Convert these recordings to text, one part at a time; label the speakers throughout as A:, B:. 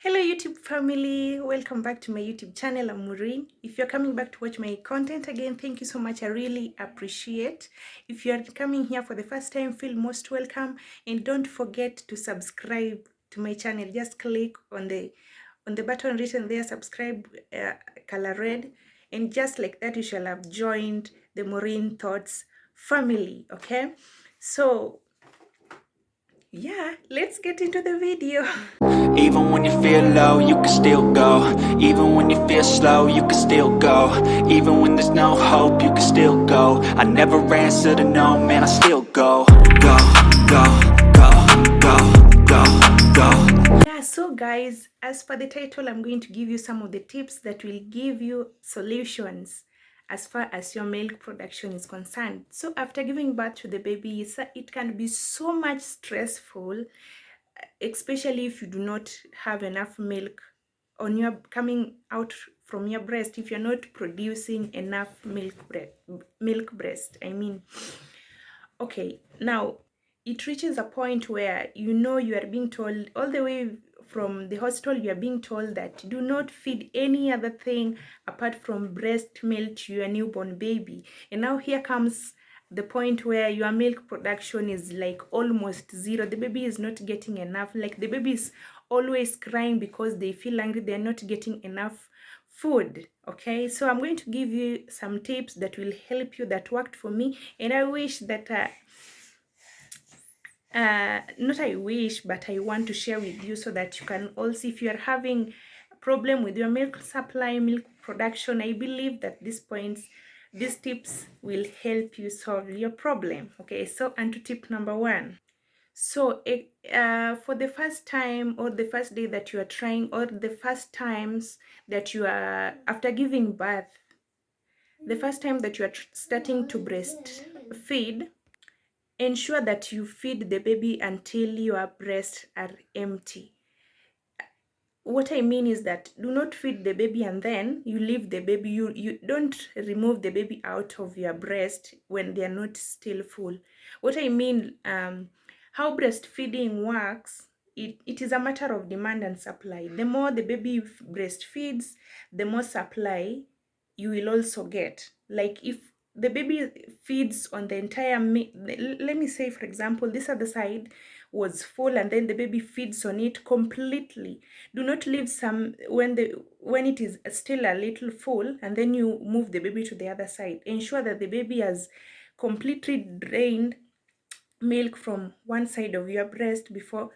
A: Hello YouTube family, welcome back to my YouTube channel. I'm Maureen. If you're coming back to watch my content again, thank you so much. I really appreciate. If you're coming here for the first time, feel most welcome, and don't forget to subscribe to my channel. Just click on the button written there, subscribe, color red, and just like that you shall have joined the Maureen Thoughts family. Okay, so yeah, let's get into the video.
B: Even when you feel low, you can still go. Even when you feel slow, you can still go. Even when there's no hope, you can still go. I never answer to no, man, I still go. Go, go, go, go, go, go.
A: Yeah, so guys, as per the title, I'm going to give you some of the tips that will give you solutions as far as your milk production is concerned. So after giving birth to the baby, it can be so much stressful, especially if you do not have enough milk on your coming out from your breast, if you're not producing enough milk breast, I mean. Okay, now it reaches a point where you are being told all the way from the hospital, you are being told that do not feed any other thing apart from breast milk to your newborn baby. And now here comes the point where your milk production is like almost zero. The baby is not getting enough. Like the baby is always crying because they feel angry, they're not getting enough food. Okay, so I'm going to give you some tips that will help you, that worked for me, and I wish that not I wish, but I want to share with you so that you can also, if you are having a problem with your milk supply, milk production, I believe that these tips will help you solve your problem. Okay, so on to tip number one. So for the first time, or the first day that you are trying, or the first times that you are after giving birth, the first time that you are starting to breastfeed, ensure that you feed the baby until your breasts are empty. What I mean is that do not feed the baby and then you leave the baby. You don't remove the baby out of your breast when they are not still full. What I mean, how breastfeeding works, it is a matter of demand and supply. The more the baby breastfeeds, the more supply you will also get. Like if the baby feeds on the entire let me say, for example, this other side was full and then the baby feeds on it completely. Do not leave some when it is still a little full and then you move the baby to the other side. Ensure that the baby has completely drained milk from one side of your breast before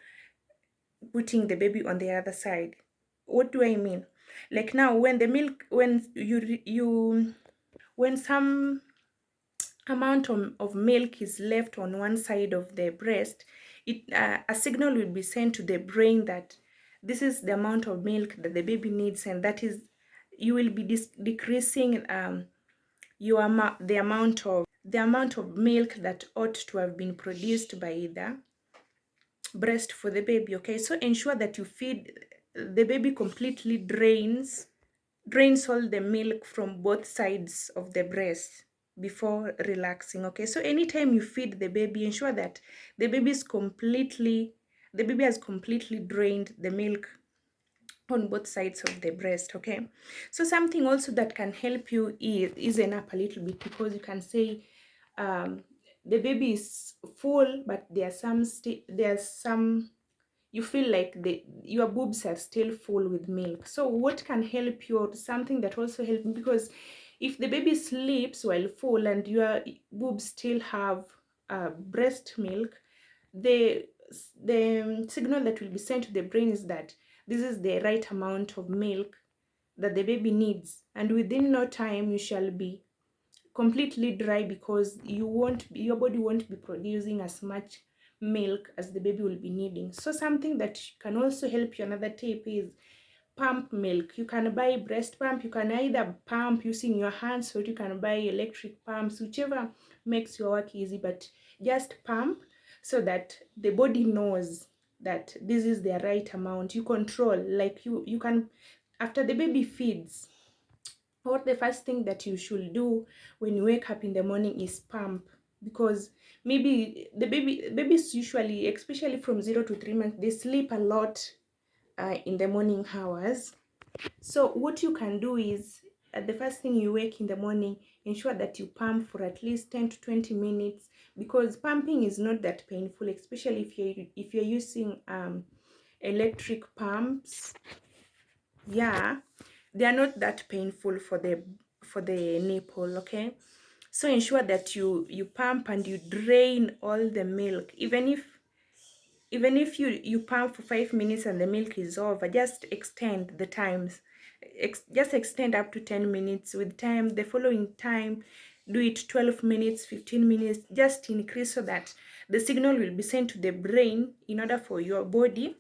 A: putting the baby on the other side. What do I mean? Like now when the milk, when some amount of milk is left on one side of the breast, a signal will be sent to the brain that this is the amount of milk that the baby needs, and that is, you will be decreasing the amount of milk that ought to have been produced by the breast for the baby. Okay, so ensure that you feed the baby completely, drains all the milk from both sides of the breast before relaxing. Okay, so anytime you feed the baby, ensure that the baby has completely drained the milk on both sides of the breast. Okay, so something also that can help you is easen up a little bit, because you can say the baby is full but there's some you feel like your boobs are still full with milk. So what can help you, or something that also helps, because if the baby sleeps while full and your boobs still have breast milk, the signal that will be sent to the brain is that this is the right amount of milk that the baby needs, and within no time you shall be completely dry, because your body won't be producing as much milk as the baby will be needing. So something that can also help you, another tip, is pump milk. You can buy breast pump. You can either pump using your hands, or you can buy electric pumps, whichever makes your work easy, but just pump so that the body knows that this is the right amount. You control, like you can, after the baby feeds, what the first thing that you should do when you wake up in the morning is pump, because maybe babies usually, especially from 0 to 3 months, they sleep a lot in the morning hours. So what you can do is, the first thing you wake in the morning, ensure that you pump for at least 10 to 20 minutes, because pumping is not that painful, especially if you're using electric pumps. Yeah, they are not that painful for the nipple. Okay, so ensure that you pump and you drain all the milk. Even if you pump for 5 minutes and the milk is over, just extend the times. Just extend up to 10 minutes. With time, the following time, do it 12 minutes, 15 minutes. Just increase so that the signal will be sent to the brain in order for your body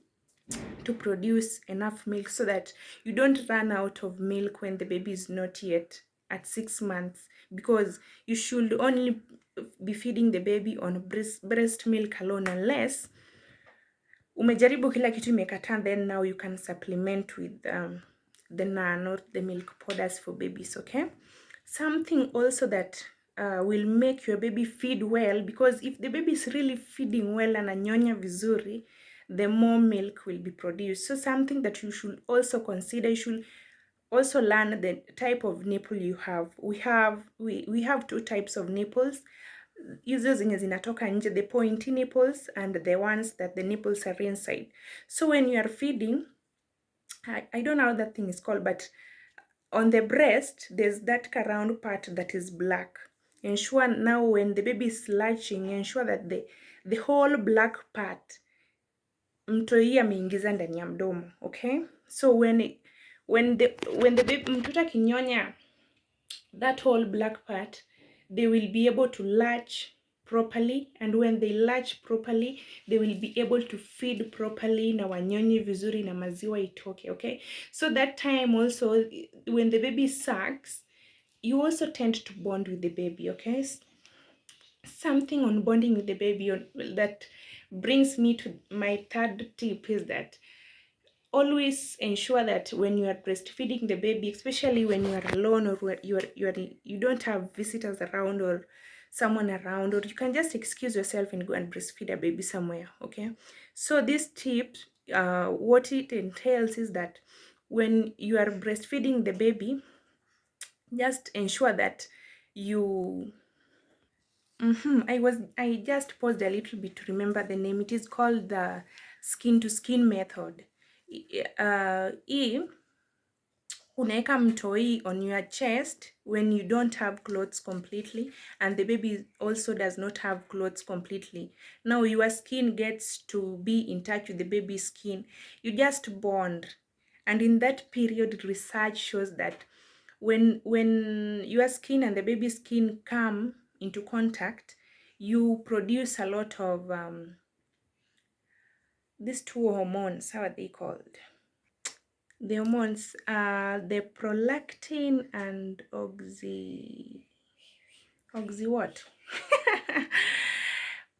A: to produce enough milk, so that you don't run out of milk when the baby is not yet at 6 months, because you should only be feeding the baby on breast milk alone, unless umejaribu kila kitu imekataa, then now you can supplement with the NAN or the milk powders for babies. Okay, something also that will make your baby feed well, because if the baby is really feeding well, ananyonya vizuri, the more milk will be produced. So something that you should also consider, you should also learn the type of nipple you have. We have two types of nipples. Hizo zenye zinatoka nje, the pointy nipples, and the ones that the nipples are inside. So when you are feeding, I don't know how that thing is called, but on the breast there's that round part that is black. Ensure now when the baby is latching, ensure that the whole black part mtoi ameingiza ndani ya mdomo. Okay, so when the baby, mtoto akinyonya that whole black part, they will be able to latch properly, and when they latch properly, they will be able to feed properly na wanyonye vizuri na maziwa itoke. Okay, so that time also, when the baby sucks, you also tend to bond with the baby. Okay, something on bonding with the baby that brings me to my third tip is that always ensure that when you are breastfeeding the baby, especially when you are alone, or you don't have visitors around or someone around, or you can just excuse yourself and go and breastfeed a baby somewhere. Okay, so this tip, what it entails is that when you are breastfeeding the baby, just ensure that you I just paused a little bit to remember the name. It is called the skin to skin method. Unaweka mtoi on your chest when you don't have clothes completely, and the baby also does not have clothes completely. Now your skin gets to be in touch with the baby's skin. You just bond, and in that period, research shows that when your skin and the baby's skin come into contact, you produce a lot of these two hormones. How are they called? The hormones are the prolactin and oxy what?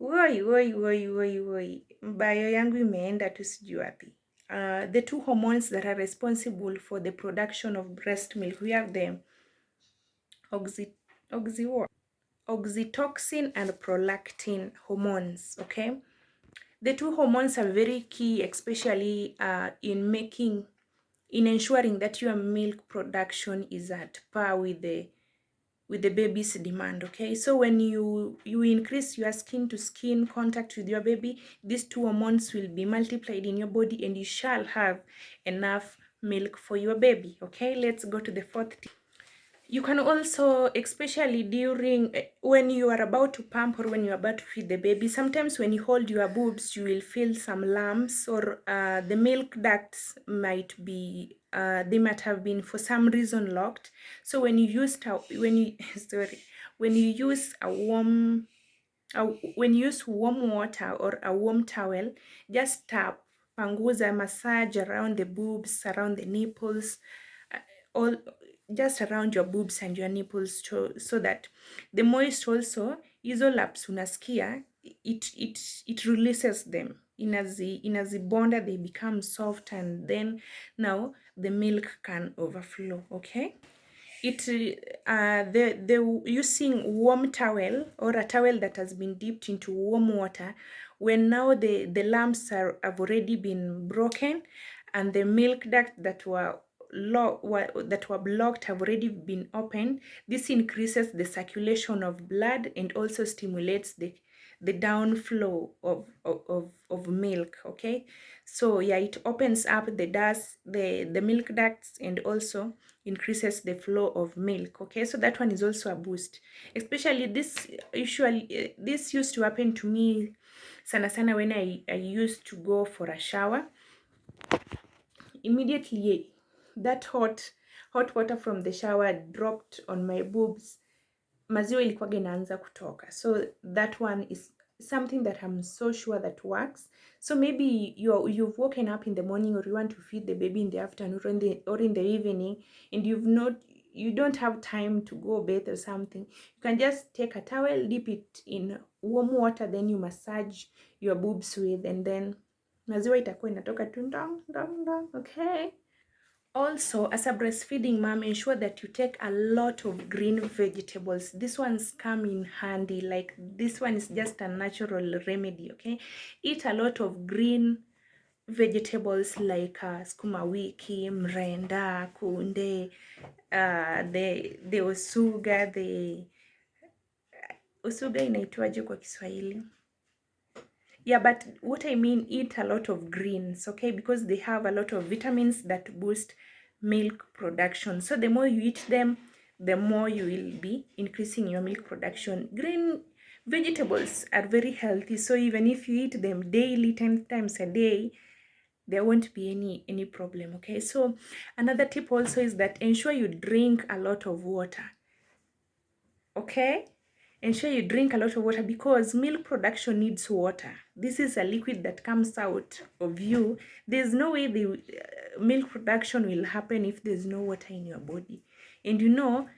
A: Woi, bio yangu imeenda tu sijui wapi. The two hormones that are responsible for the production of breast milk, we have the oxytocin and prolactin hormones. Okay, the two hormones are very key, especially in ensuring that your milk production is at par with the baby's demand. Okay, so when you increase your skin to skin contact with your baby, these two hormones will be multiplied in your body, and you shall have enough milk for your baby. Okay, let's go to the fourth tip. You can also, especially during when you are about to pump or when you are about to feed the baby, sometimes when you hold your boobs, you will feel some lumps, or the milk ducts might be they might have been for some reason locked. So when you use when you use warm water or a warm towel, just tap, panguza, massage around the boobs, around the nipples, all just around your boobs and your nipples, so that the moist also, hizo laps unasikia, it releases them inazibonda, they become soft, and then now the milk can overflow. Okay, the using warm towel or a towel that has been dipped into warm water, when now the lumps have already been broken, and the milk ducts that were blocked have already been opened. This increases the circulation of blood and also stimulates the downflow of milk. Okay, so yeah, it opens up the milk ducts and also increases the flow of milk. Okay, so that one is also a boost. Especially this used to happen to me sana sana when I used to go for a shower. Immediately that hot water from the shower dropped on my boobs, maziwa ilikuwa inaanza kutoka. So that one is something that I'm so sure that works. So maybe you've woken up in the morning, or you want to feed the baby in the afternoon, or in the evening, and you don't have time to go bathe or something. You can just take a towel, dip it in warm water, then you massage your boobs with, and then maziwa itakuwa inatoka tu ndong ndong ndong. Okay. Also, as a breastfeeding mom, ensure that you take a lot of green vegetables. These ones come in handy. Like this one is just a natural remedy. Okay, eat a lot of green vegetables like skuma wiki, mrenda, kunde, the usuga. The usuga inaitwaje kwa Kiswahili? Yeah, but what I mean, eat a lot of greens, okay? Because they have a lot of vitamins that boost milk production. So the more you eat them, the more you will be increasing your milk production. Green vegetables are very healthy. So even if you eat them daily, 10 times a day, there won't be any problem, okay? So another tip also is that ensure you drink a lot of water, okay? Ensure you drink a lot of water, because milk production needs water. This is a liquid that comes out of you. There's no way the milk production will happen if there's no water in your body. And you know,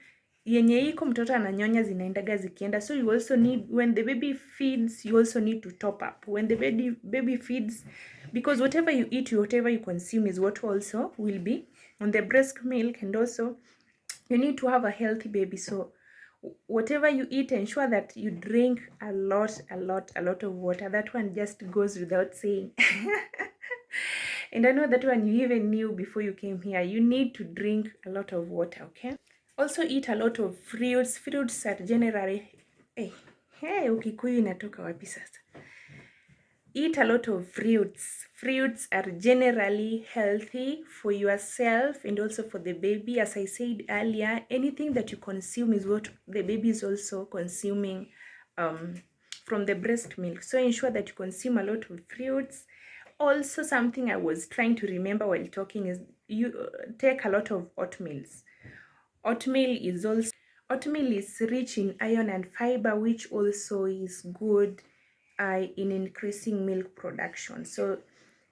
A: yenye iko mtoto ananyonya zinaendaga zikienda. So you also need, when the baby feeds, you also need to top up. When the baby feeds, because whatever you eat, whatever you consume is what also will be on the breast milk. And also you need to have a healthy baby. So whatever you eat, ensure that you drink a lot of water. That one just goes without saying. And I know that one you even knew before you came here. You need to drink a lot of water, okay? Also eat a lot of fruits. Fruits are generally ukikuyu inatoka wapi sasa? Eat a lot of fruits. Fruits are generally healthy for yourself and also for the baby. As I said earlier, anything that you consume is what the baby is also consuming from the breast milk. So ensure that you consume a lot of fruits. Also, something I was trying to remember while talking is you take a lot of oatmeals. Oatmeal is rich in iron and fiber, which also is good in increasing milk production. So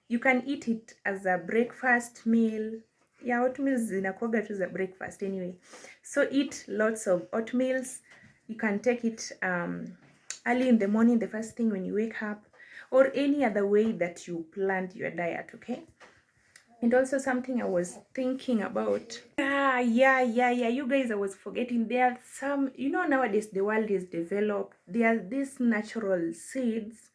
A: you can eat it as a breakfast meal. Yeah, oatmeal zinakuwaga tu za breakfast anyway. So eat lots of oatmeals. You can take it early in the morning, the first thing when you wake up, or any other way that you planned your diet, okay? And also something I was thinking about. Yeah. You guys, I was forgetting. There are some, you know, nowadays the world is developed. There are these natural seeds.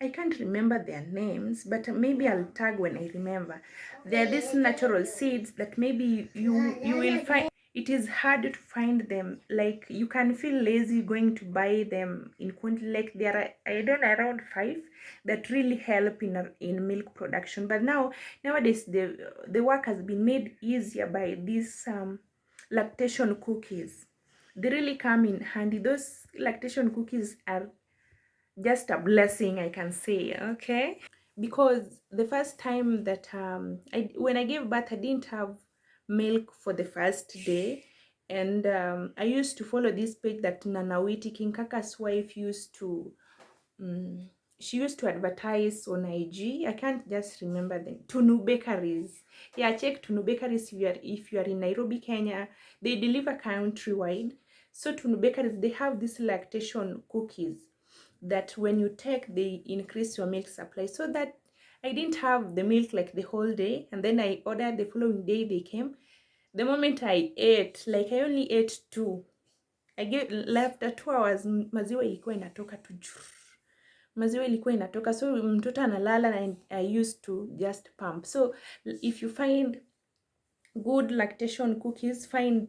A: I can't remember their names, but maybe I'll tag when I remember. There are these natural seeds that maybe you will find. It is hard to find them. Like you can feel lazy going to buy them in quantity. Like there are, I don't know, around 5 that really help in milk production. But nowadays the work has been made easier by these lactation cookies. They really come in handy. Those lactation cookies are just a blessing, I can say, okay? Because the first time that when I gave birth, I didn't have milk for the first day. And I used to follow this page that Nanawiti, King Kaka's wife, used to she used to advertise on IG. I can't just remember them. Tunu Bakeries. Yeah, check Tunu Bakeries if you are in Nairobi, Kenya. They deliver countrywide. So Tunu Bakeries, they have these lactation cookies that when you take, they increase your milk supply. So that I didn't have the milk like the whole day, and then I ordered the following day. They came. The moment I ate, like I only ate 2. Left at 2 hours, maziwa ilikuwa inatoka tu. maziwa ilikuwa inatoka, so mtoto analala and I used to just pump. So if you find good lactation cookies, find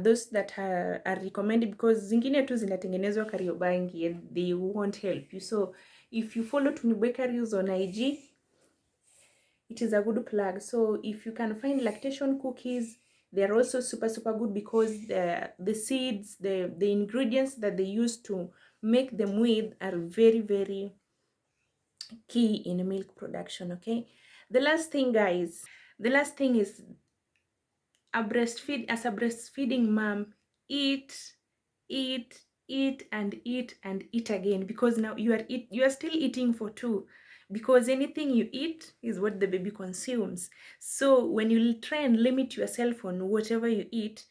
A: those that are recommended, because zingine tu zinatengenezwa Kariobangi and they won't help you. So if you follow Tunu Bakeries on IG, it is a good plug. So if you can find lactation cookies, they're also super good, because the seeds, the ingredients that they use to make them with are very key in milk production. Okay, the last thing, guys, the last thing is as a breastfeeding mom, eat and eat again, because now you are still eating for two, because anything you eat is what the baby consumes. So when you try and limit yourself on whatever you eat,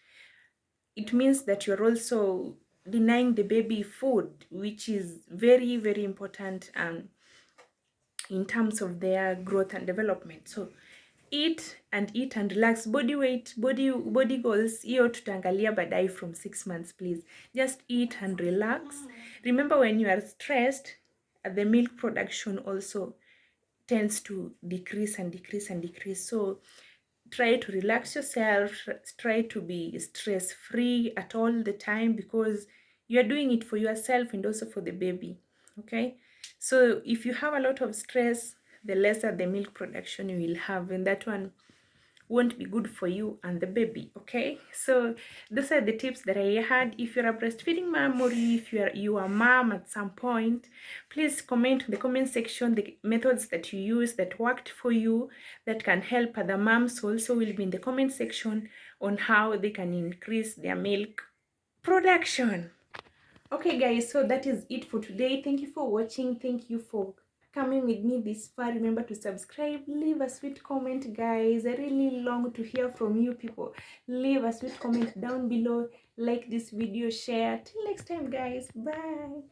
A: it means that you're also denying the baby food, which is very important in terms of their growth and development. So eat and relax. Body weight, body goals, hiyo tutaangalia baadaye from 6 months. Please just eat and relax. Remember, when you are stressed, the milk production also tends to decrease. So try to relax yourself, try to be stress free at all the time, because you are doing it for yourself and also for the baby. Okay, so if you have a lot of stress, the lesser the milk production you will have, and that one won't be good for you and the baby. Okay, so those are the tips that I had. If you're a breastfeeding mom, or if you are a mom at some point, please comment in the comment section the methods that you use that worked for you, that can help other moms. Also will be in the comment section on how they can increase their milk production. Okay guys, so that is it for today. Thank you for watching. Thank you for coming with me this far. Remember to subscribe, leave a sweet comment, guys. I really long to hear from you people. Leave a sweet comment down below, like this video, share. Till next time, guys. Bye.